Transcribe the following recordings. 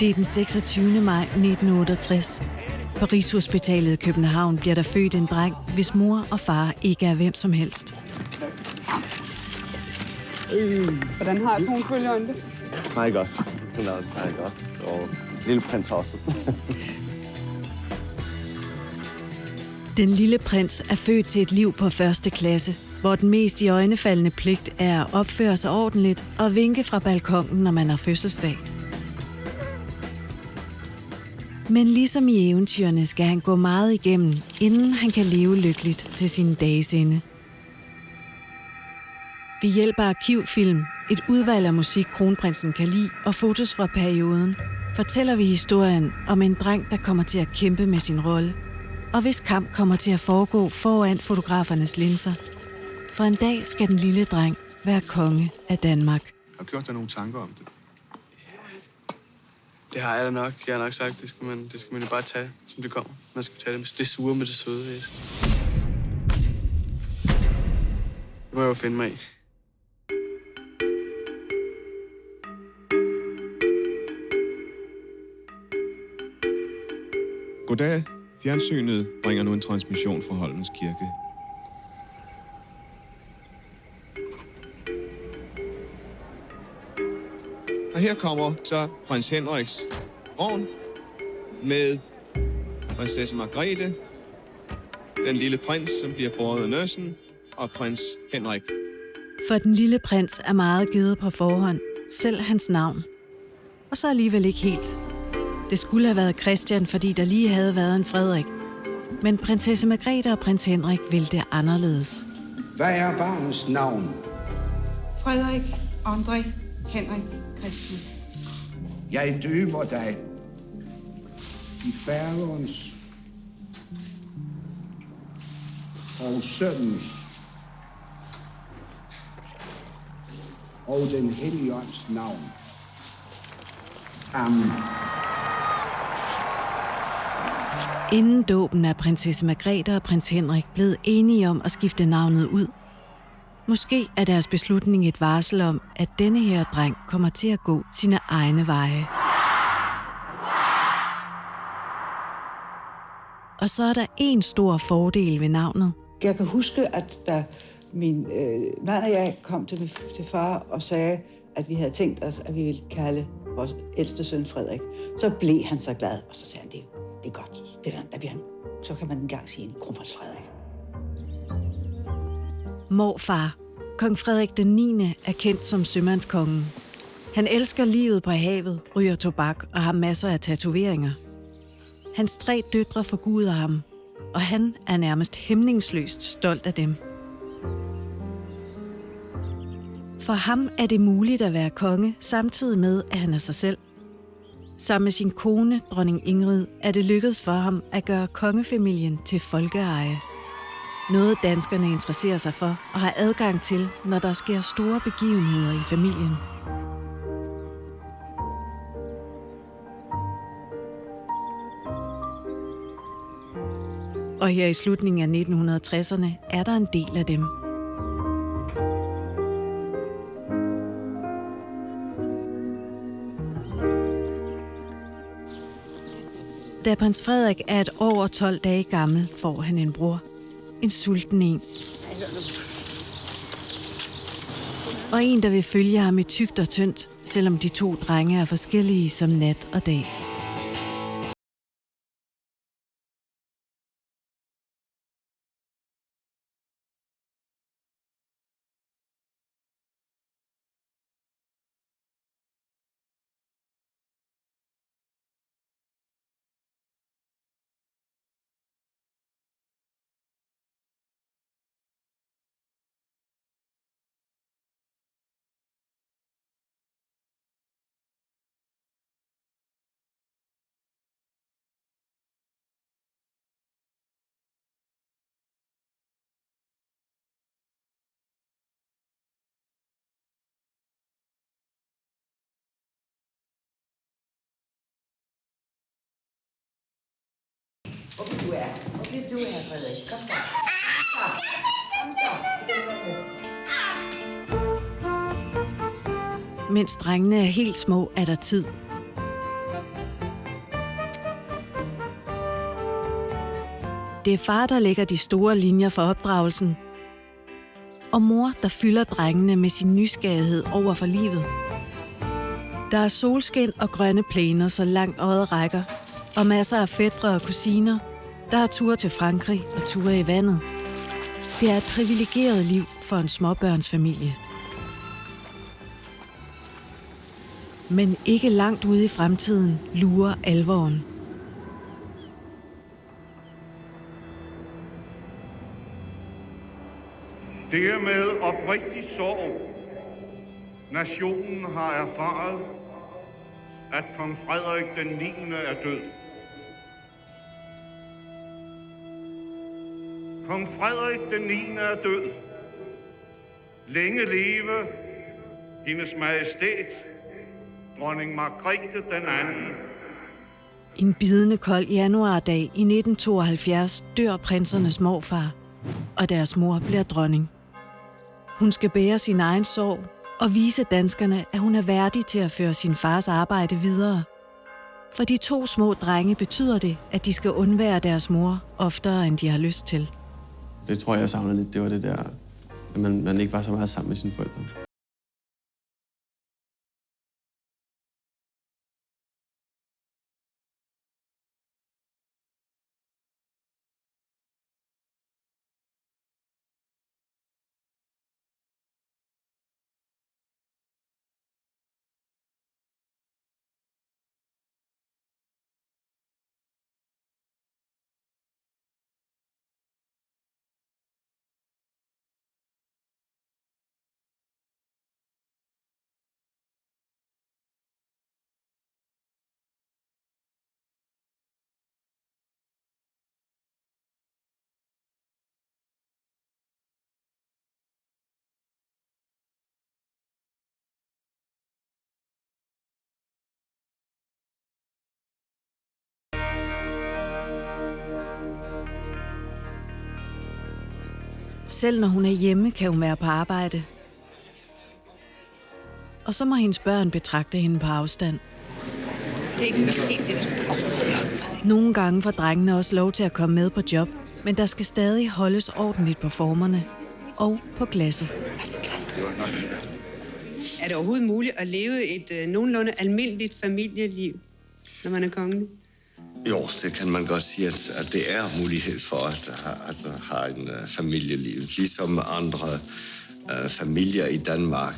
Det er den 26. maj 1968. På Rigshospitalet i København bliver der født en dreng, hvis mor og far ikke er hvem som helst. Hvordan har tronfølgeren det? Nej, godt. Nej, godt. Og lille prins også. Den lille prins er født til et liv på første klasse, hvor den mest iøjnefaldende pligt er at opføre sig ordentligt og vinke fra balkonen, når man har fødselsdag. Men ligesom i eventyrene skal han gå meget igennem, inden han kan leve lykkeligt til sine dages ende. Ved hjælp af arkivfilm, et udvalg af musik kronprinsen kan lide og fotos fra perioden, fortæller vi historien om en dreng, der kommer til at kæmpe med sin rolle, og hvis kamp kommer til at foregå foran fotografernes linser. For en dag skal den lille dreng være konge af Danmark. Har du gjort dig nogle tanker om det? Det har jeg da nok. Jeg har nok sagt, det skal man jo bare tage, som det kommer. Man skal tage det med det sure med det søde. Det må jeg jo finde mig i. Goddag. Fjernsynet bringer nu en transmission fra Holmens Kirke. Og her kommer så prins Henriks vogn med prinsesse Margrethe, den lille prins, som bliver båret af nøssen, og prins Henrik. For den lille prins er meget givet på forhånd, selv hans navn. Og så alligevel ikke helt. Det skulle have været Christian, fordi der lige havde været en Frederik. Men prinsesse Margrethe og prins Henrik ville det anderledes. Hvad er barnets navn? Frederik, André, Henrik, Christian. Jeg døber dig i faderens og sønnens og den hellige ånds navn. Amen. Inden dåben er prinsesse Margrethe og prins Henrik blevet enige om at skifte navnet ud. Måske er deres beslutning et varsel om, at denne her dreng kommer til at gå sine egne veje. Og så er der en stor fordel ved navnet. Jeg kan huske, at da min mand og jeg kom til far og sagde, at vi havde tænkt os, at vi ville kalde vores ældste søn Frederik, så blev han så glad, og så sagde han, det er godt. Så kan man engang sige en kronprins Frederik. Morfar, kong Frederik den 9. er kendt som sømandskongen. Han elsker livet på havet, ryger tobak og har masser af tatoveringer. Hans 3 døtre forguder ham, og han er nærmest hæmningsløst stolt af dem. For ham er det muligt at være konge, samtidig med, at han er sig selv. Sammen med sin kone, dronning Ingrid, er det lykkedes for ham at gøre kongefamilien til folkeeje. Noget danskerne interesserer sig for og har adgang til, når der sker store begivenheder i familien. Og her i slutningen af 1960'erne er der en del af dem. Da prins Frederik er 1 år og 12 dage gammel, får han en bror. En sulten en. Og en, der vil følge ham i tykt og tyndt, selvom de 2 drenge er forskellige som nat og dag. Hvor bliver du er, Frederik? Kom så. Kom så. Mens drengene er helt små, er der tid. Det er far, der lægger de store linjer for opdragelsen, og mor, der fylder drengene med sin nysgerrighed over for livet. Der er solskin og grønne plæner, så langt øjet rækker, og masser af fætre og kusiner, der har ture til Frankrig og ture i vandet. Det er et privilegeret liv for en småbørnsfamilie. Men ikke langt ude i fremtiden lurer alvoren. Det er med oprigtig sorg, nationen har erfaret, at kong Frederik den 9. er død. Kong Frederik den 9. er død. Længe leve hendes majestæt, dronning Margrethe den 2. En bidende kold januardag i 1972 dør prinsernes morfar, og deres mor bliver dronning. Hun skal bære sin egen sorg og vise danskerne, at hun er værdig til at føre sin fars arbejde videre. For de 2 små drenge betyder det, at de skal undvære deres mor oftere, end de har lyst til. Det tror jeg savner lidt. Det var det der, at man ikke var så meget sammen med sine forældre. Selv når hun er hjemme, kan hun være på arbejde. Og så må hendes børn betragte hende på afstand. Nogle gange får drengene også lov til at komme med på job, men der skal stadig holdes ordentligt på formerne og på glasset. Er det overhovedet muligt at leve et nogenlunde almindeligt familieliv, når man er kongelig? Jo, det kan man godt sige, at det er mulighed for at have en familieliv. Ligesom andre familier i Danmark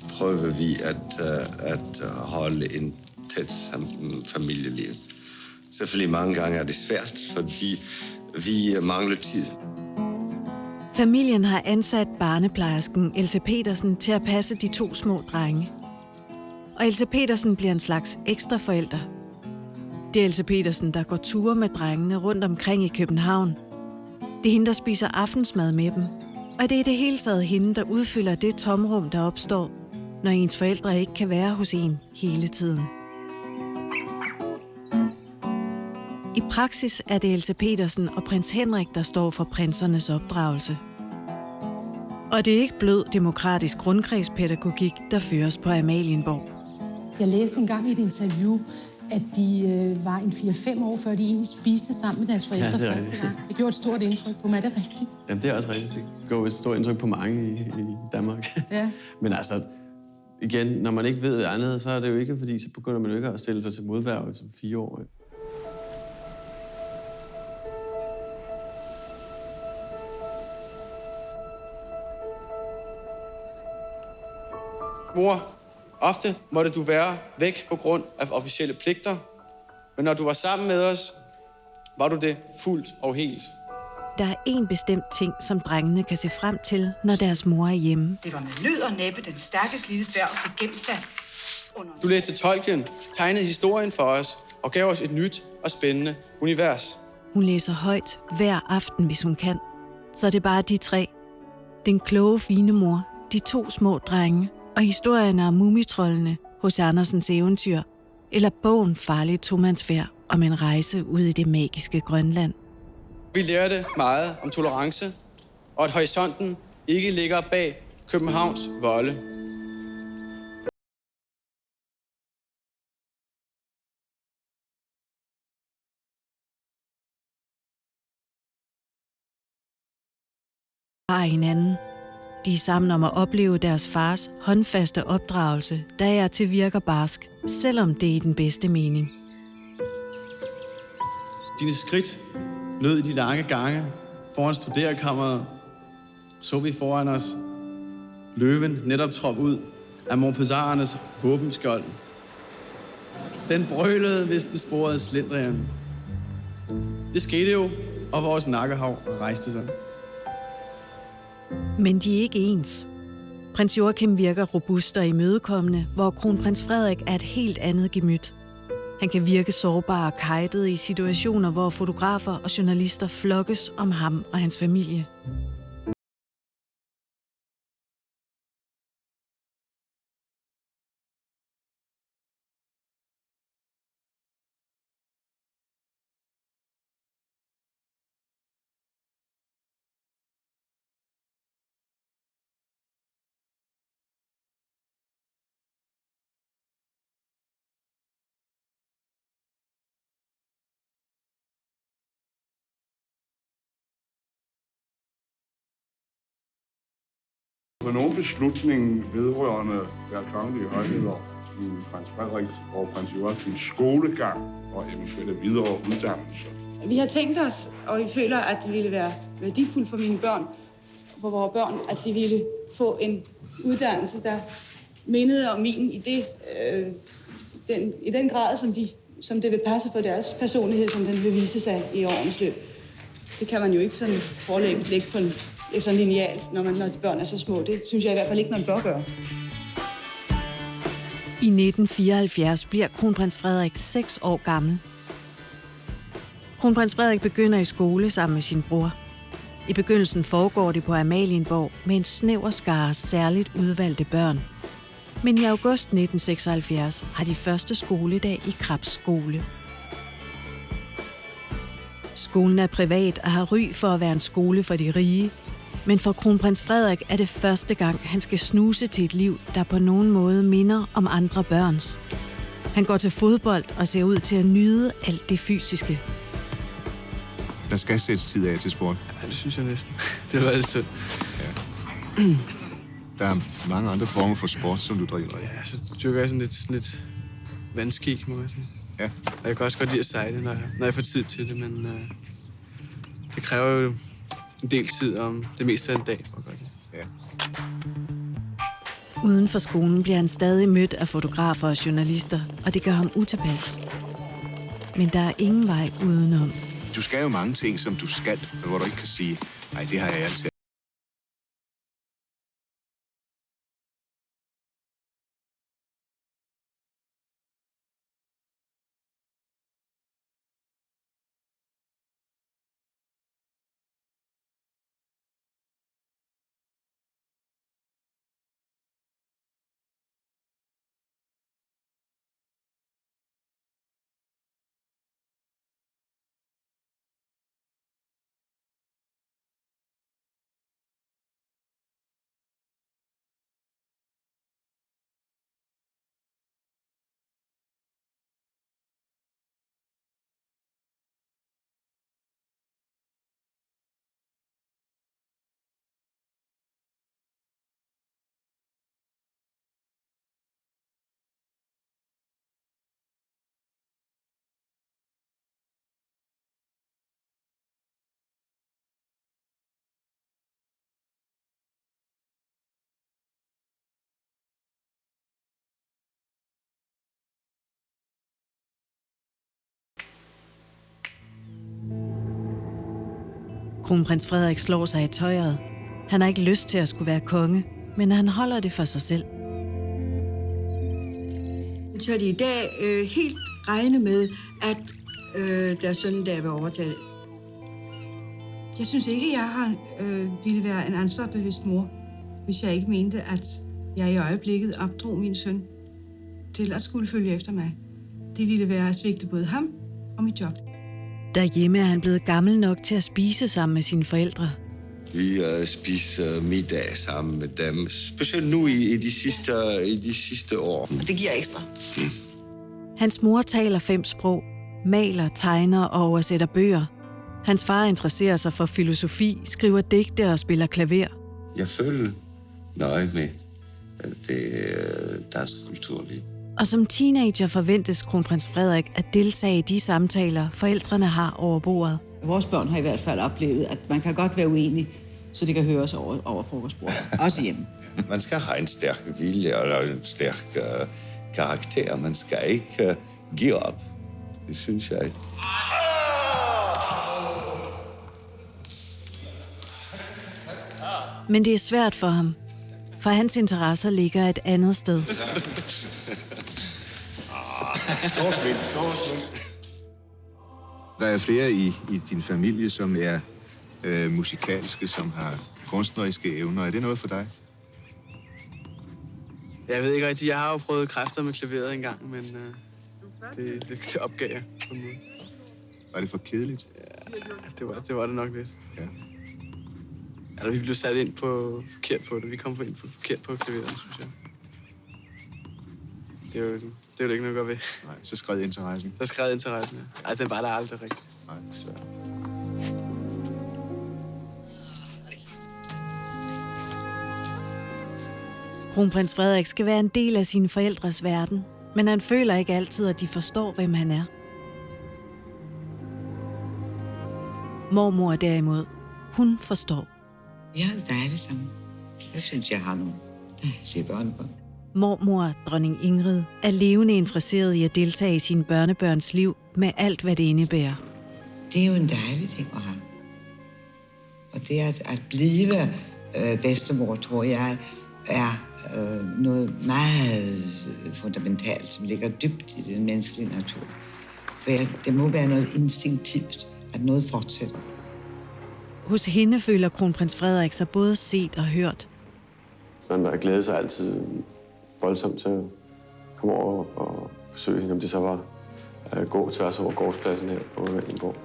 prøver vi at holde en tæt familieliv. Selvfølgelig mange gange er det svært, fordi vi mangler tid. Familien har ansat barneplejersken Else Petersen til at passe de 2 små drenge. Og Else Petersen bliver en slags ekstra forælder. Det er Else Petersen, der går ture med drengene rundt omkring i København. Det er hende, der spiser aftensmad med dem. Og det er det hele taget hende, der udfylder det tomrum, der opstår, når ens forældre ikke kan være hos en hele tiden. I praksis er det Else Petersen og prins Henrik, der står for prinsernes opdragelse. Og det er ikke blød demokratisk rundkredspædagogik, der føres på Amalienborg. Jeg læste engang i et interview, at de var en 4-5 år, før de egentlig spiste sammen med deres forældre første gang. Det gjorde et stort indtryk på mig. Er det rigtigt? Jamen, det er også rigtigt. Det gjorde et stort indtryk på mange i Danmark. Ja. Men altså, igen, når man ikke ved andet, så er det jo ikke, fordi så begynder man jo ikke at stille sig til modværge som 4 år. Mor, ofte måtte du være væk på grund af officielle pligter, men når du var sammen med os, var du det fuldt og helt. Der er en bestemt ting, som drengene kan se frem til, når deres mor er hjemme. Det var med nød og næppe den stærkest lille dværg fik gemt sig. Du læste Tolkien, tegnede historien for os og gav os et nyt og spændende univers. Hun læser højt hver aften, hvis hun kan. Så det er bare de 3. Den kloge, fine mor, de 2 små drenge og historierne om mumitrollene hos Andersens eventyr, eller bogen Farligt tomandsfærd om en rejse ud i det magiske Grønland. Vi lærte meget om tolerance, og at horisonten ikke ligger bag Københavns volde. af hinanden. De er sammen om at opleve deres fars håndfaste opdragelse, der er til virker barsk, selvom det er i den bedste mening. Dine skridt lød i de lange gange foran studerekammeret. Så vi foran os løven netop troppe ud af Montpessarernes våbenskjold. Den brølede, hvis den sporede slendrian. Det skete jo, og vores nakkehav rejste sig. Men de er ikke ens. Prins Joachim virker robust og imødekommende, hvor kronprins Frederik er et helt andet gemyt. Han kan virke sårbar og kejtet i situationer, hvor fotografer og journalister flokkes om ham og hans familie. For nogen beslutning vedrørende hver kongelige højheder i prins Frederiks og prins Joachims skolegang og eventuelle videre uddannelser. Vi har tænkt os, og vi føler, at det ville være værdifuldt for mine børn, for vores børn, at de ville få en uddannelse, der mindede om min i den grad, som det vil passe for deres personlighed, som den vil vise sig i årenes løb. Det kan man jo ikke sådan foreløbigt lægge på efter en lineal, når de børn er så små. Det synes jeg i hvert fald ikke, man bør gøre. I 1974 bliver kronprins Frederik 6 år gammel. Kronprins Frederik begynder i skole sammen med sin bror. I begyndelsen foregår det på Amalienborg med en snæver skare særligt udvalgte børn. Men i august 1976 har de første skoledag i Krabs skole. Skolen er privat og har ry for at være en skole for de rige, men for kronprins Frederik er det første gang, han skal snuse til et liv, der på nogen måde minder om andre børns. Han går til fodbold og ser ud til at nyde alt det fysiske. Der skal sættes tid af til sport. Ja, det synes jeg næsten. Det var altid. Ja. Der er mange andre former for sport, som du driver. Ja, så dyrker jeg sådan lidt vandski, må jeg sige. Ja. Og jeg kan også godt lide at sejle, når jeg får tid til det, men det kræver jo en del tid om det meste af en dag. Ja. Uden for skolen bliver han stadig mødt af fotografer og journalister, og det gør ham utilpas. Men der er ingen vej udenom. Du skal jo mange ting, som du skal, hvor du ikke kan sige, nej, det har jeg altid. Kronprins Frederik slår sig i tøjet. Han har ikke lyst til at skulle være konge, men han holder det for sig selv. Så tør de i dag helt regne med, at deres søn der vil overtage. Jeg synes ikke, jeg ville være en ansvarbevidst mor, hvis jeg ikke mente, at jeg i øjeblikket opdrog min søn til at skulle følge efter mig. Det ville være at svigte både ham og mit job. Derhjemme er han blevet gammel nok til at spise sammen med sine forældre. Vi spiser middag sammen med dem, specielt nu i de sidste år. Det giver ekstra. Hans mor taler 5 sprog, maler, tegner og oversætter bøger. Hans far interesserer sig for filosofi, skriver digte og spiller klaver. Jeg følger nøje med det dansk kulturliv. Og som teenager forventes kronprins Frederik at deltage i de samtaler, forældrene har over bordet. Vores børn har i hvert fald oplevet, at man kan godt være uenig, så det kan høres over frokostbordet. Også hjemme. Man skal have en stærk vilje eller en stærk karakter. Man skal ikke give op. Det synes jeg. Men det er svært for ham, for hans interesser ligger et andet sted. Der er flere i din familie, som er musikalske, som har kunstneriske evner. Er det noget for dig? Jeg ved ikke rigtigt. Jeg har jo prøvet kræfter med klaveret engang, men det opgav jeg på en måde. Var det for kedeligt? Ja, det var det nok lidt. Ja. Altså, vi blev sat ind på forkert på det. Vi kom ind på forkert på klaveret, synes jeg. Det er jo ikke noget at gøre ved. Nej, så skred interessen. Så skred interessen, ja. Altså, den var der aldrig rigtigt. Nej, svært. Kronprins Frederik skal være en del af sine forældres verden, men han føler ikke altid, at de forstår, hvem han er. Mormor derimod, hun forstår. Vi har det dejligt sammen. Jeg synes, jeg har nogle børnebørn. Mormor, dronning Ingrid, er levende interesseret i at deltage i sine børnebørns liv med alt, hvad det indebærer. Det er jo en dejlig ting at have. Og det at blive bedstemor, tror jeg, er noget meget fundamentalt, som ligger dybt i den menneskelige natur. For det må være noget instinktivt, at noget fortsætter. Hos hende føler kronprins Frederik sig både set og hørt. Man glæder sig altid voldsomt til at komme over og besøge hende, om det så var at gå tværs over gårdspladsen her på Vallingborg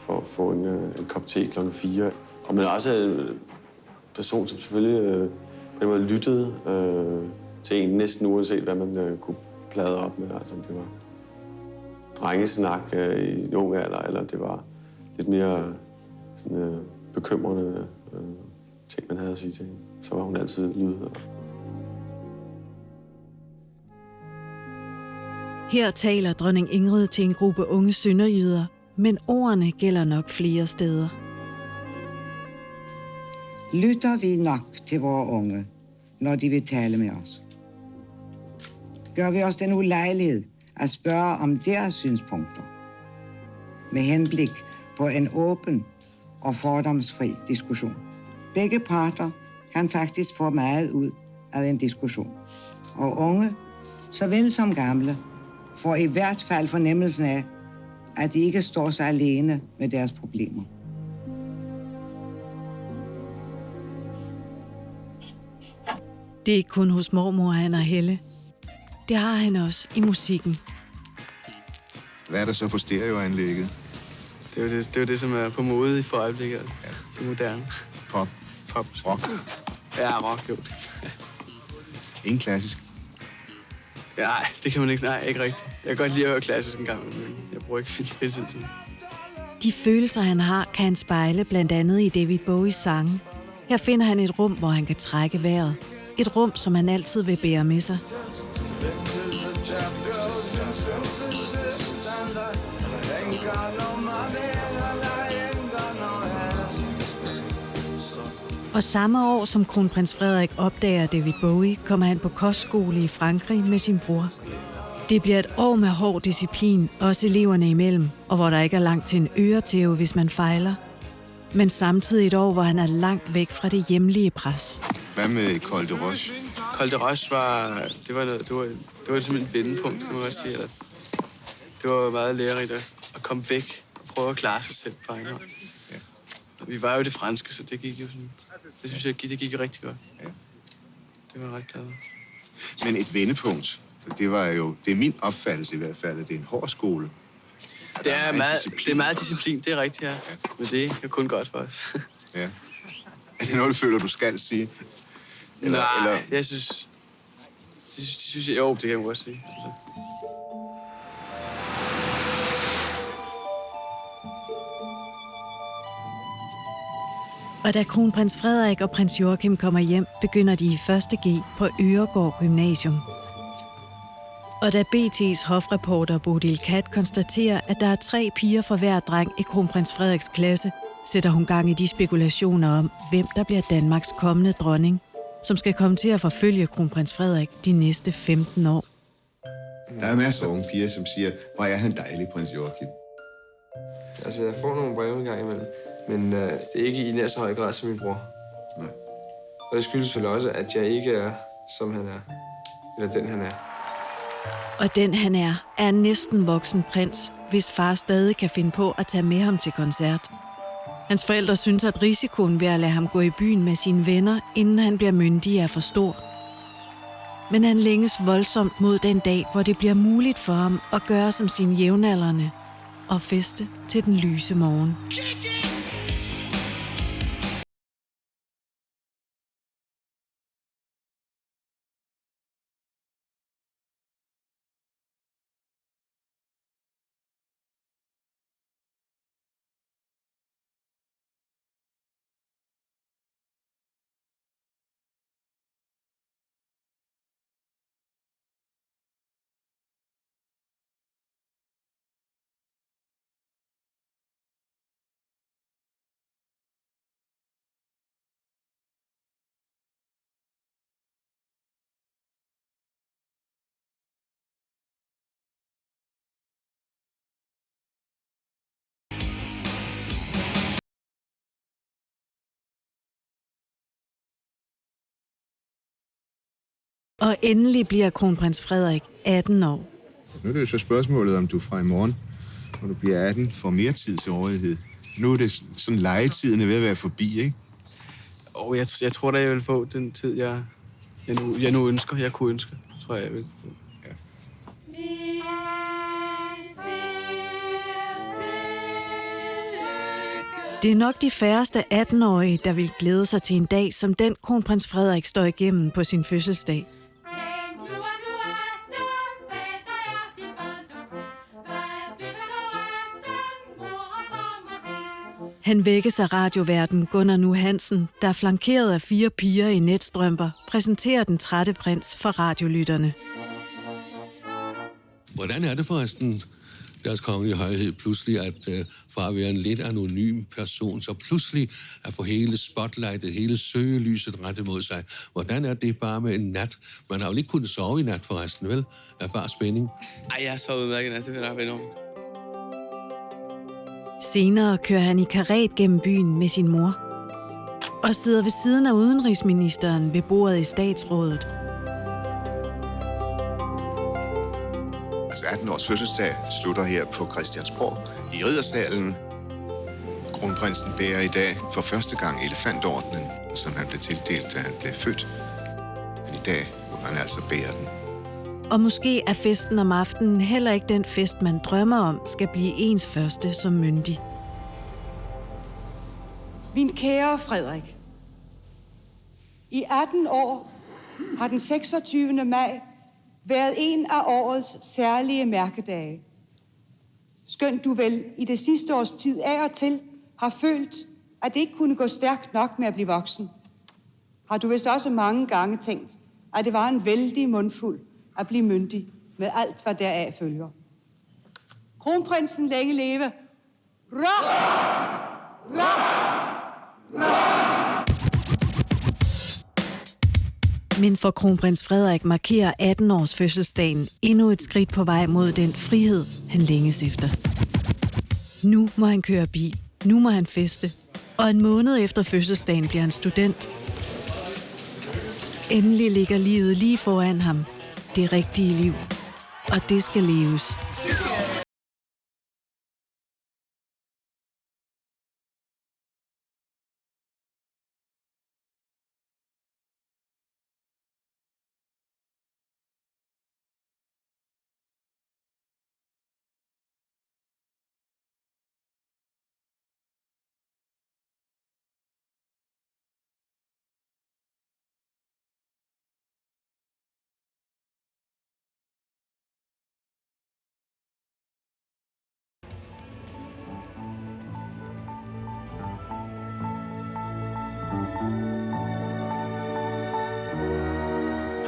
for at få en kop te kl. 4. Og men også en person, som selvfølgelig på en måde lyttede til en næsten uanset, hvad man kunne plade op med. Altså, det var drengesnak i en ung alder, eller det var lidt mere sådan, bekymrende ting, man havde at sige til hende. Så var hun altid lydhør. Her taler dronning Ingrid til en gruppe unge sønderjyder, men ordene gælder nok flere steder. Lytter vi nok til vores unge, når de vil tale med os? Gør vi os den ulejlighed at spørge om deres synspunkter, med henblik på en åben og fordomsfri diskussion. Begge parter kan faktisk få meget ud af en diskussion. Og unge, såvel som gamle, får i hvert fald fornemmelsen af, at de ikke står sig alene med deres problemer. Det er ikke kun hos mormor, han har helle. Det har han også i musikken. Hvad er der så på stereoanlægget? Det er jo det, som er på mode i for øjeblikket. Ja. Det moderne. Pop. Rock. Ja, rock, jo. Ingen klassisk. Ja, nej, det kan man ikke. Nej, ikke rigtigt. Jeg kan godt lide at høre klassisk en gang, men jeg bruger ikke fritid. De følelser, han har, kan han spejle blandt andet i David Bowies sange. Her finder han et rum, hvor han kan trække vejret. Et rum, som han altid vil bære med sig. Og samme år, som kronprins Frederik opdager David Bowie, kommer han på kostskole i Frankrig med sin bror. Det bliver et år med hård disciplin, også eleverne imellem, og hvor der ikke er langt til en øretæve, hvis man fejler. Men samtidig et år, hvor han er langt væk fra det hjemlige pres. Hvad med Col de Roche? Col de Roche var simpelthen et vendepunkt, kan man også sige. Det var meget lærerigt at komme væk og prøve at klare sig selv på egen hånd. Ja. Vi var jo det franske, så det gik jo sådan. Det synes jeg, det gik rigtig godt. Ja. Det var jeg ret glad for. Men et vendepunkt, det er min opfattelse i hvert fald, at det er en hård skole. Det er meget disciplin, det er rigtigt, ja. Men det er kun godt for os. Ja. Er det noget, du føler, du skal sige? Eller... jeg synes... Jo, det kan jeg godt sige. Altså. Og da kronprins Frederik og prins Joachim kommer hjem, begynder de i 1. G på Øregård Gymnasium. Og da BT's hofreporter Bodil Kat konstaterer, at der er 3 piger for hver dreng i kronprins Frederiks klasse, sætter hun gang i de spekulationer om, hvem der bliver Danmarks kommende dronning, som skal komme til at forfølge kronprins Frederik de næste 15 år. Der er masser af unge piger, som siger, hvor er han dejlig, prins Joachim. Altså, jeg får nogle breve en gang imellem, men det er ikke i nær så høj grad som min bror. Nej. Og det skyldes selvfølgelig også, at jeg ikke er, som han er, eller den han er. Og den han er en næsten voksen prins, hvis far stadig kan finde på at tage med ham til koncert. Hans forældre synes, at risikoen ved at lade ham gå i byen med sine venner, inden han bliver myndig, er for stor. Men han længes voldsomt mod den dag, hvor det bliver muligt for ham at gøre som sine jævnaldrende og feste til den lyse morgen. Og endelig bliver kronprins Frederik 18 år. Nu er det jo så spørgsmålet, om du fra i morgen, når du bliver 18, får mere tid til rådighed. Nu er det sådan, legetiden er ved at være forbi, ikke? Jeg tror da, jeg vil få den tid, jeg nu ønsker, jeg kunne ønske. Tror jeg vil få. Ja. Det er nok de færreste 18-årige, der vil glæde sig til en dag, som den kronprins Frederik står igennem på sin fødselsdag. Han vækkes af radioverden Gunnar Nu Hansen, der flankeret af 4 piger i netstrømper, præsenterer den trætte prins for radiolytterne. Hvordan er det forresten, deres kongelige højhed, pludselig at fra at være en lidt anonym person, så pludselig at få hele spotlightet, hele søgelyset rettet mod sig? Hvordan er det bare med en nat? Man har jo ikke kunnet sove i nat forresten, vel? Er bare spænding. Ej, jeg har sovet udmærket nat, det vil jeg være enormt. Senere kører han i karet gennem byen med sin mor og sidder ved siden af udenrigsministeren ved bordet i statsrådet. Altså 18-års fødselsdag slutter her på Christiansborg i Riddersalen. Kronprinsen bærer i dag for første gang elefantordenen, som han blev tildelt, da han blev født. Men i dag må han altså bære den. Og måske er festen om aftenen heller ikke den fest, man drømmer om, skal blive ens første som myndig. Min kære Frederik, i 18 år har den 26. maj været en af årets særlige mærkedage. Skønt du vel i det sidste års tid af og til har følt, at det ikke kunne gå stærkt nok med at blive voksen, har du vist også mange gange tænkt, at det var en vældig mundfuld at blive myndig med alt, hvad deraf følger. Kronprinsen længe leve. Ra! Ra! Ra! Men for kronprins Frederik markerer 18-års fødselsdagen endnu et skridt på vej mod den frihed, han længes efter. Nu må han køre bil, nu må han feste, og en måned efter fødselsdagen bliver han student. Endelig ligger livet lige foran ham, det rigtige liv, og det skal leves.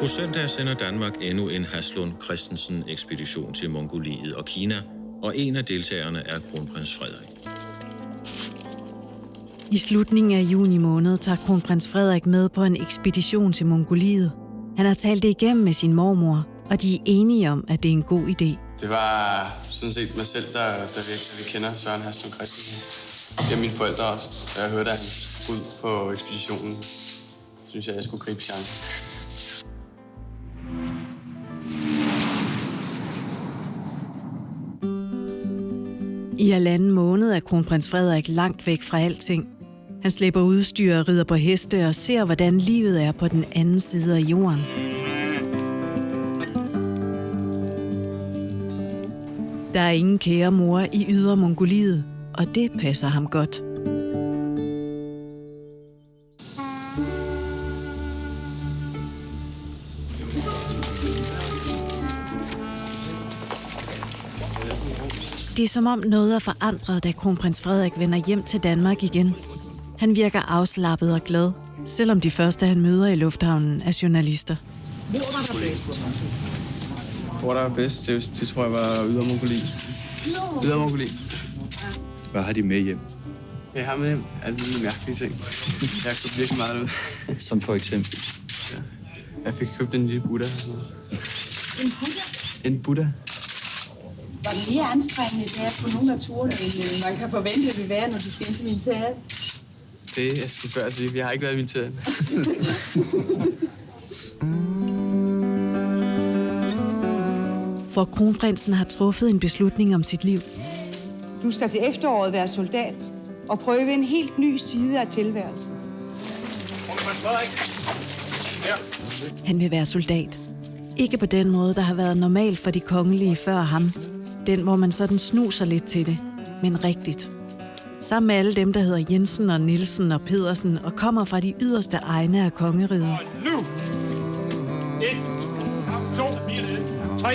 På søndag sender Danmark endnu en Haslund Christensen-ekspedition til Mongoliet og Kina, og en af deltagerne er kronprins Frederik. I slutningen af juni måned tager kronprins Frederik med på en ekspedition til Mongoliet. Han har talt det igennem med sin mormor, og de er enige om, at det er en god idé. Det var sådan set mig selv, der vi kender Søren Haslund Christensen. Det er mine forældre også. Da jeg hørte, at han skulle ud på ekspeditionen, synes jeg skulle gribe chancen. I 1,5 måned er kronprins Frederik langt væk fra alting. Han slæber udstyr og rider på heste og ser, hvordan livet er på den anden side af jorden. Der er ingen kære mor i ydre Mongoliet, og det passer ham godt. Det er som om noget er forandret, da kronprins Frederik vender hjem til Danmark igen. Han virker afslappet og glad, selvom de første, han møder i lufthavnen, er journalister. Hvor var der bedst? Hvor der var bedst? Det tror jeg var ydre Mongoliet. Ydre Mongoliet. Hvad har de med hjem? Jeg har med hjem alle mulige mærkelige ting. Jeg har købt virkelig meget ud. Som for eksempel? Ja. Jeg fik købt en lille Buddha. En Buddha? En Buddha. Var det lige anstrengende der på nogle af turene, end man kan forvente, at det vil være, når de skal ind til militæret? Det jeg skulle før sige. Vi har ikke været i militæret. For kronprinsen har truffet en beslutning om sit liv. Du skal til efteråret være soldat og prøve en helt ny side af tilværelsen. Han vil være soldat. Ikke på den måde, der har været normal for de kongelige før ham. Den, hvor man sådan snuser lidt til det, men rigtigt. Sammen med alle dem, der hedder Jensen og Nielsen og Pedersen og kommer fra de yderste egne af kongeriget. Nu! 1, 2, 3.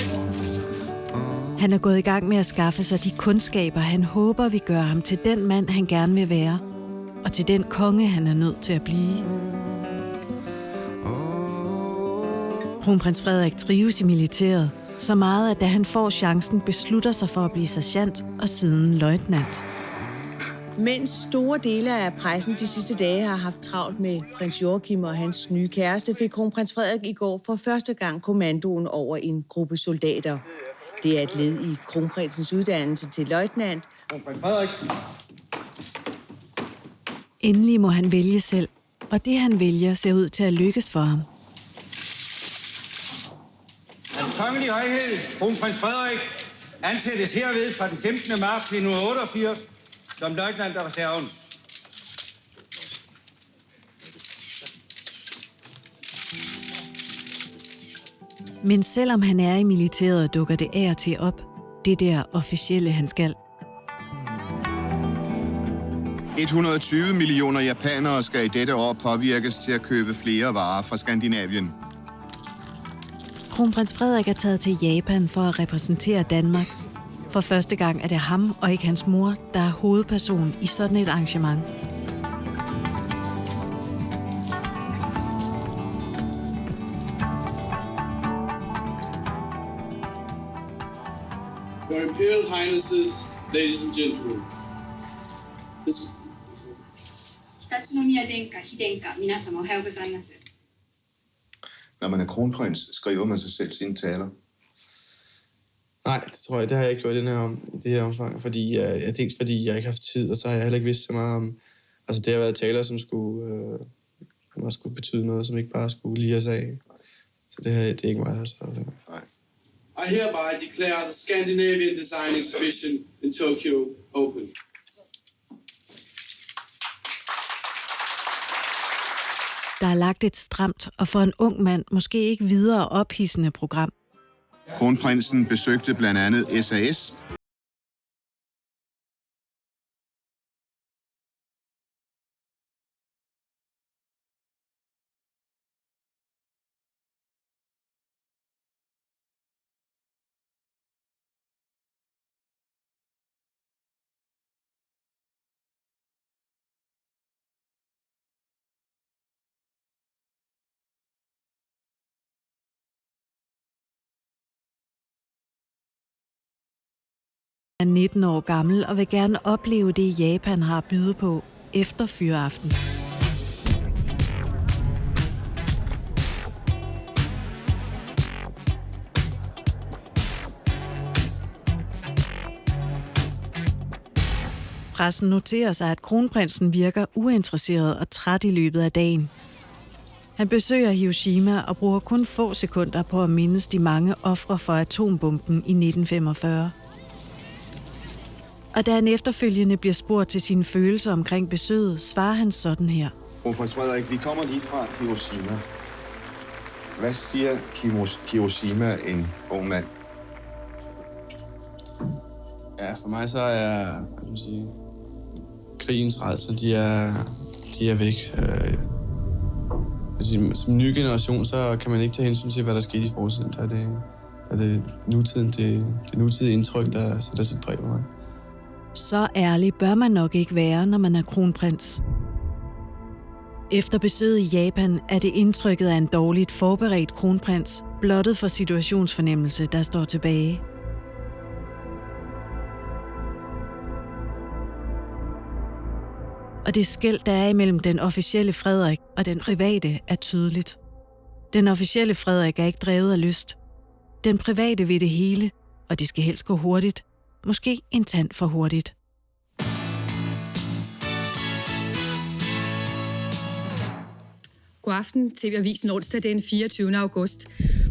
Han er gået i gang med at skaffe sig de kundskaber, han håber vil gøre ham til den mand, han gerne vil være, og til den konge, han er nødt til at blive. Kronprins Frederik trives i militæret, så meget, at da han får chancen, beslutter sig for at blive sergeant og siden løjtnant. Mens store dele af pressen de sidste dage har haft travlt med prins Joachim og hans nye kæreste, fik kronprins Frederik i går for første gang kommandoen over en gruppe soldater. Det er et led i kronprinsens uddannelse til løjtnant. Kronprins Frederik. Endelig må han vælge selv, og det han vælger ser ud til at lykkes for ham. Hans kongelige højhed, kronprins Frederik, ansættes herved fra den 15. marts 1988 som løjtnant af reserven. Men selvom han er i militæret, dukker det af og til op. Det der officielle, han skal. 120 millioner japanere skal i dette år påvirkes til at købe flere varer fra Skandinavien. Kronprins Frederik er taget til Japan for at repræsentere Danmark. For første gang er det ham og ikke hans mor, der er hovedperson i sådan et arrangement. Your Imperial Highnesses, ladies and gentlemen. 常陸宮殿下、妃殿下、皆様おはようございます。 Når man er kronprins, skriver man sig selv sine taler. Nej, det tror jeg, det har jeg ikke gjort i det her omfang, fordi jeg tænkte, fordi jeg ikke har haft tid, og så har jeg heller ikke vidst så meget om... Altså, det har været taler, som skulle betyde noget, som ikke bare skulle lige sig af. Så det er ikke mig, der så... Nej. I hereby declare the Scandinavian Design Exhibition in Tokyo open. Der er lagt et stramt og for en ung mand måske ikke videre ophidsende program. Kronprinsen besøgte blandt andet SAS, er 19 år gammel og vil gerne opleve det, Japan har at byde på efter fyraften. Pressen noterer sig, at kronprinsen virker uinteresseret og træt i løbet af dagen. Han besøger Hiroshima og bruger kun få sekunder på at mindes de mange ofre for atombomben i 1945. Og da han efterfølgende bliver spurgt til sine følelser omkring besøget, svarer han sådan her. Kronprins Frederik, vi kommer lige fra Hiroshima. Hvad siger Hiroshima en ung mand? Ja, for mig så er krigens rædsler, de er væk. Som ny generation, så kan man ikke tage hensyn til, hvad der skete i fortiden. Der er det nutiden, det nutidige indtryk, der sætter sit præg på mig. Så ærlig bør man nok ikke være, når man er kronprins. Efter besøget i Japan er det indtrykket af en dårligt forberedt kronprins, blottet for situationsfornemmelse, der står tilbage. Og det skel, der er imellem den officielle Frederik og den private, er tydeligt. Den officielle Frederik er ikke drevet af lyst. Den private vil det hele, og det skal helst gå hurtigt. Måske en tand for hurtigt. God aften. TV-avisen onsdag den 24. august.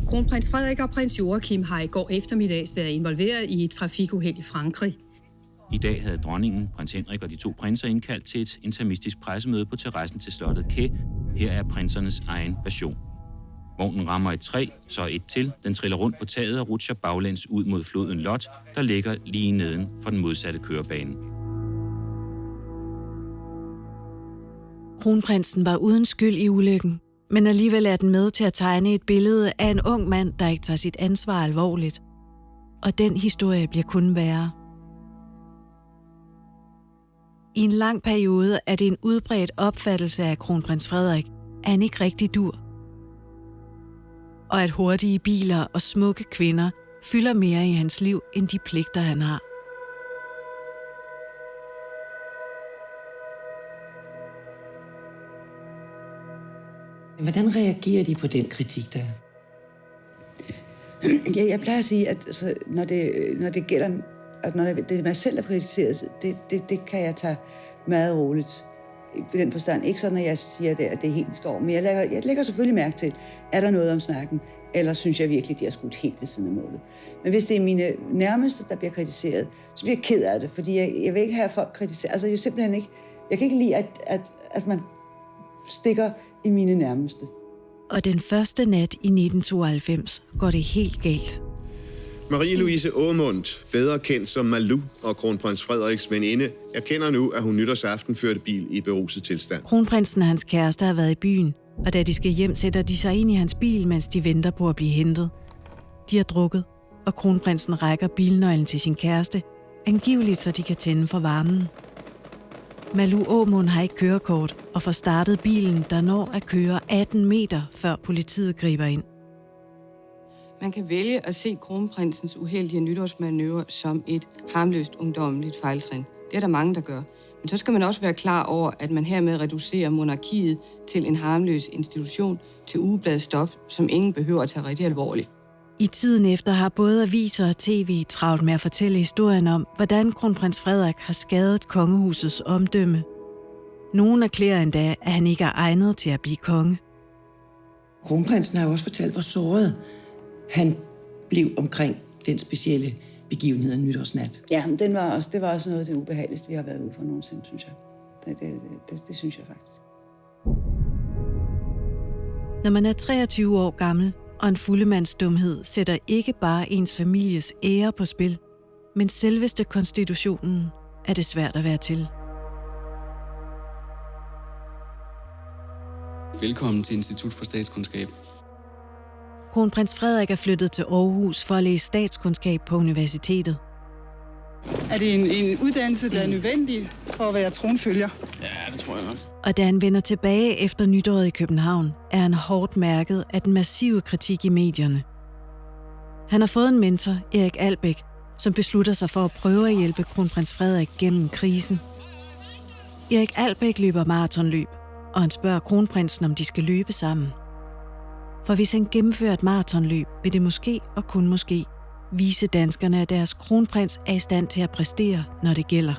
Kronprins Frederik og prins Joachim har i går eftermiddags været involveret i et trafikuheld i Frankrig. I dag havde dronningen, prins Henrik og de to prinser indkaldt til et intermistisk pressemøde på terrassen til slottet Kæ. Her er prinsernes egen version. Vognen rammer et træ, så et til. Den triller rundt på taget og rutscher baglæns ud mod floden Lot, der ligger lige neden for den modsatte kørebane. Kronprinsen var uden skyld i ulykken, men alligevel er den med til at tegne et billede af en ung mand, der ikke tager sit ansvar alvorligt. Og den historie bliver kun værre. I en lang periode er det en udbredt opfattelse af kronprins Frederik, at han ikke rigtig dur. Og at hurtige biler og smukke kvinder fylder mere i hans liv, end de pligter, han har. Hvordan reagerer de på den kritik, der er? Ja, jeg plejer at sige, at altså, når det gælder, at når det er mig selv, der kritiseres, det kan jeg tage meget roligt. I den forstand. Ikke sådan, at jeg siger, at det er helt skov, men jeg lægger selvfølgelig mærke til, er der noget om snakken, eller synes jeg virkelig, de har skudt helt ved siden af målet. Men hvis det er mine nærmeste, der bliver kritiseret, så bliver jeg ked af det, fordi jeg vil ikke have folk kritiseret. Altså, jeg kan ikke lide, at man stikker i mine nærmeste. Og den første nat i 1992 går det helt galt. Marie-Louise Aamund, bedre kendt som Malou og kronprins Frederiks veninde, erkender nu, at hun nytårsaften førte bil i beruset tilstand. Kronprinsen og hans kæreste har været i byen, og da de skal hjem, sætter de sig ind i hans bil, mens de venter på at blive hentet. De har drukket, og kronprinsen rækker bilnøglen til sin kæreste, angiveligt så de kan tænde for varmen. Malou Aamund har ikke kørekort og får startet bilen, der når at køre 18 meter, før politiet griber ind. Man kan vælge at se kronprinsens uheldige nytårsmanøvre som et harmløst ungdommeligt fejltrin. Det er der mange, der gør. Men så skal man også være klar over, at man hermed reducerer monarkiet til en harmløs institution til ugebladstof, som ingen behøver at tage rigtig alvorligt. I tiden efter har både aviser og tv travlt med at fortælle historien om, hvordan kronprins Frederik har skadet kongehusets omdømme. Nogen erklærer endda, at han ikke er egnet til at blive konge. Kronprinsen har jo også fortalt, hvor såret han blev omkring den specielle begivenhed af nytårsnat. Ja, men det var også noget af det ubehageligste, vi har været ude for nogensinde, synes jeg. Det synes jeg faktisk. Når man er 23 år gammel, og en fuldemandsdumhed sætter ikke bare ens families ære på spil, men selveste konstitutionen, er det svært at være til. Velkommen til Institut for Statskundskab. Kronprins Frederik er flyttet til Aarhus for at læse statskundskab på universitetet. Er det en uddannelse, der er nødvendig for at være tronfølger? Ja, det tror jeg nok. Og da han vender tilbage efter nytåret i København, er han hårdt mærket af den massive kritik i medierne. Han har fået en mentor, Erik Albæk, som beslutter sig for at prøve at hjælpe kronprins Frederik gennem krisen. Erik Albæk løber maratonløb, og han spørger kronprinsen, om de skal løbe sammen. For hvis han gennemfører et maratonløb, vil det måske og kun måske vise danskerne, at deres kronprins er i stand til at præstere, når det gælder.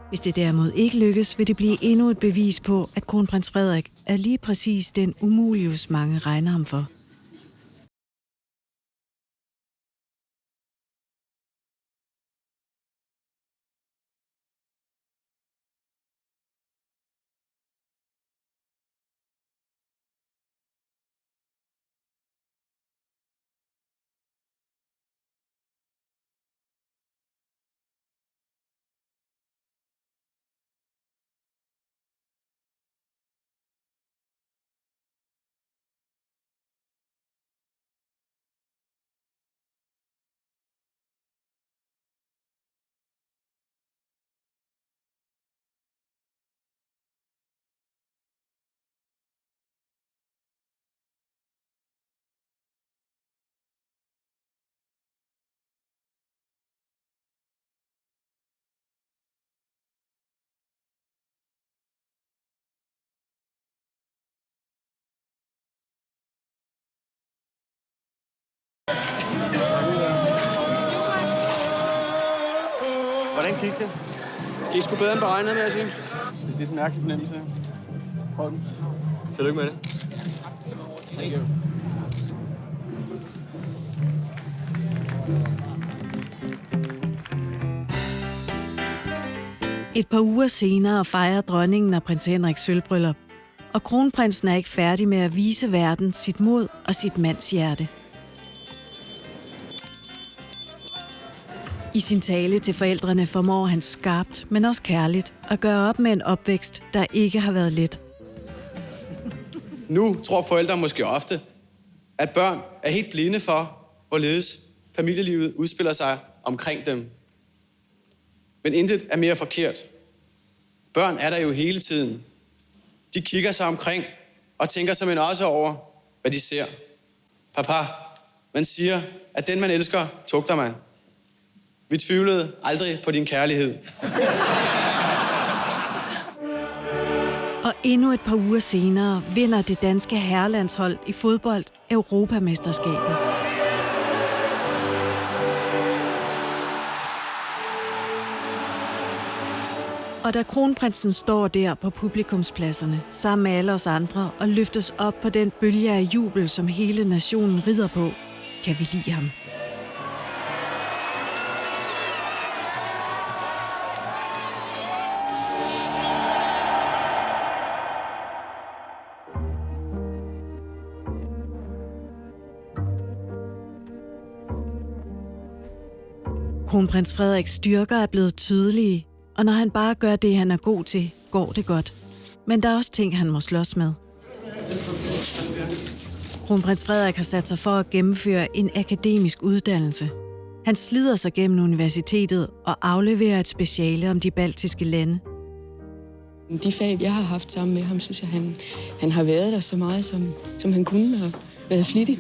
Hvis det derimod ikke lykkes, vil det blive endnu et bevis på, at kronprins Frederik er lige præcis den umulius mange regner ham for. Hvordan gik det? Det gik sgu bedre end beregnet, vil jeg sige. Det er sådan en mærkelig fornemmelse. Prøv den. Tillykke med det. Thank you. Et par uger senere fejrer dronningen og prins Henriks sølvbryllup, og kronprinsen er ikke færdig med at vise verden sit mod og sit mands hjerte. I sin tale til forældrene formår han skarpt, men også kærligt, at gøre op med en opvækst, der ikke har været let. Nu tror forældre måske ofte, at børn er helt blinde for, hvorledes familielivet udspiller sig omkring dem. Men intet er mere forkert. Børn er der jo hele tiden. De kigger sig omkring og tænker som en også over, hvad de ser. Papa, man siger, at den man elsker, tugter man. Vi tvivlede aldrig på din kærlighed. Og endnu et par uger senere vinder det danske herrelandshold i fodbold Europamesterskabet. Og da kronprinsen står der på publikumspladserne sammen med alle os andre og løftes op på den bølge af jubel, som hele nationen rider på, kan vi lide ham. Kronprins Frederiks styrker er blevet tydelige, og når han bare gør det, han er god til, går det godt. Men der er også ting, han må slås med. Kronprins Frederik har sat sig for at gennemføre en akademisk uddannelse. Han slider sig gennem universitetet og afleverer et speciale om de baltiske lande. De fag, jeg har haft sammen med ham, synes jeg, han har været der så meget, som han kunne og været flittig.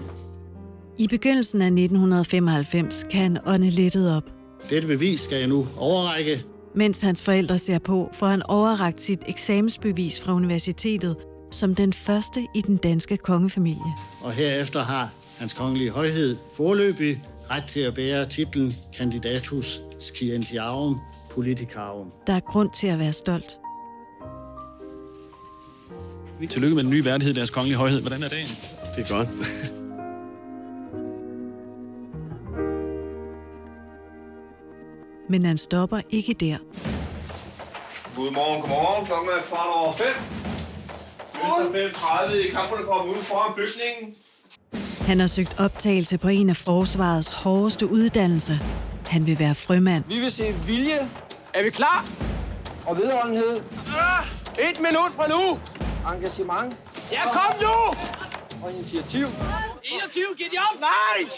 I begyndelsen af 1995 kan han ånde lettet op. Dette bevis skal jeg nu overrække. Mens hans forældre ser på, får han overrakt sit eksamensbevis fra universitetet som den første i den danske kongefamilie. Og herefter har hans kongelige højhed foreløbig ret til at bære titlen Candidatus Scientiarum Politicarum. Der er grund til at være stolt. Tillykke med den nye værdighed, deres kongelige højhed. Hvordan er dagen? Det er godt. Men han stopper ikke der. Godmorgen. Klokken er 5:15. 5:30 i kamperne for ude foran bygningen. Han har søgt optagelse på en af forsvarets hårdeste uddannelser. Han vil være frømand. Vi vil se vilje. Er vi klar? Og vedholdenhed. 1 minut fra nu. Engagement. Ja, kom nu! Og initiativ. 21, giv de op! Nej!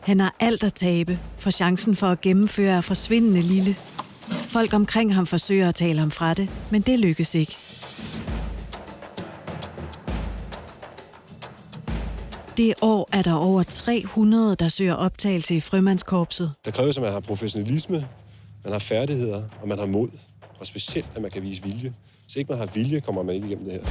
Han har alt at tabe, for chancen for at gennemføre er forsvindende lille. Folk omkring ham forsøger at tale ham fra det, men det lykkes ikke. Det år er der over 300, der søger optagelse i Frømandskorpset. Der kræves, at man har professionalisme, man har færdigheder, og man har mod. Og specielt, at man kan vise vilje. Hvis ikke man har vilje, kommer man ikke igennem det her.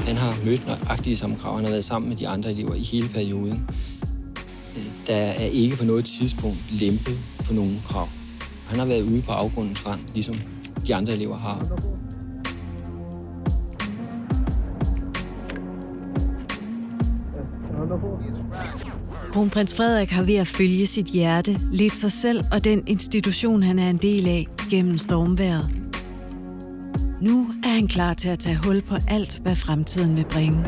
Han har mødt nøjagtigt samme krav. Han har været sammen med de andre elever i hele perioden. Der er ikke på noget tidspunkt lempet på nogen krav. Han har været ude på afgrundens rand, ligesom de andre elever har. Kronprins Frederik har ved at følge sit hjerte ledt sig selv og den institution, han er en del af, gennem stormvejret. Nu er han klar til at tage hul på alt, hvad fremtiden vil bringe.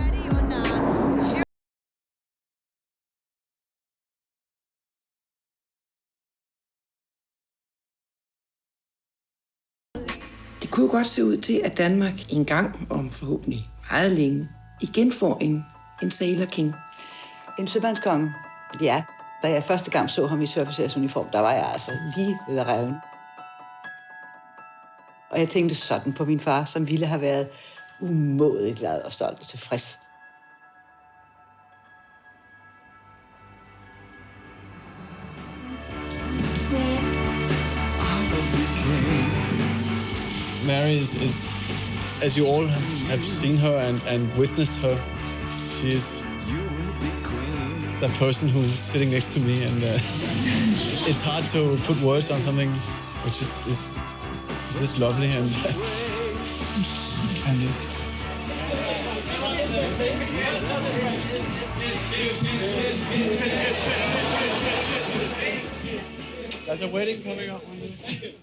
Det kunne jo godt se ud til, at Danmark en gang, om forhåbentlig meget længe, igen får en Sailor King. En sømandskonge, ja. Da jeg første gang så ham i søofficersuniform, der var jeg altså lige ved at revne. Og jeg tænkte sådan på min far, som ville have været umådeligt glad og stolt og tilfreds. Mary is, as you all have seen her and witnessed her, she is the person who's sitting next to me, and it's hard to put words on something which is this lovely and this. There's a wedding coming up one day.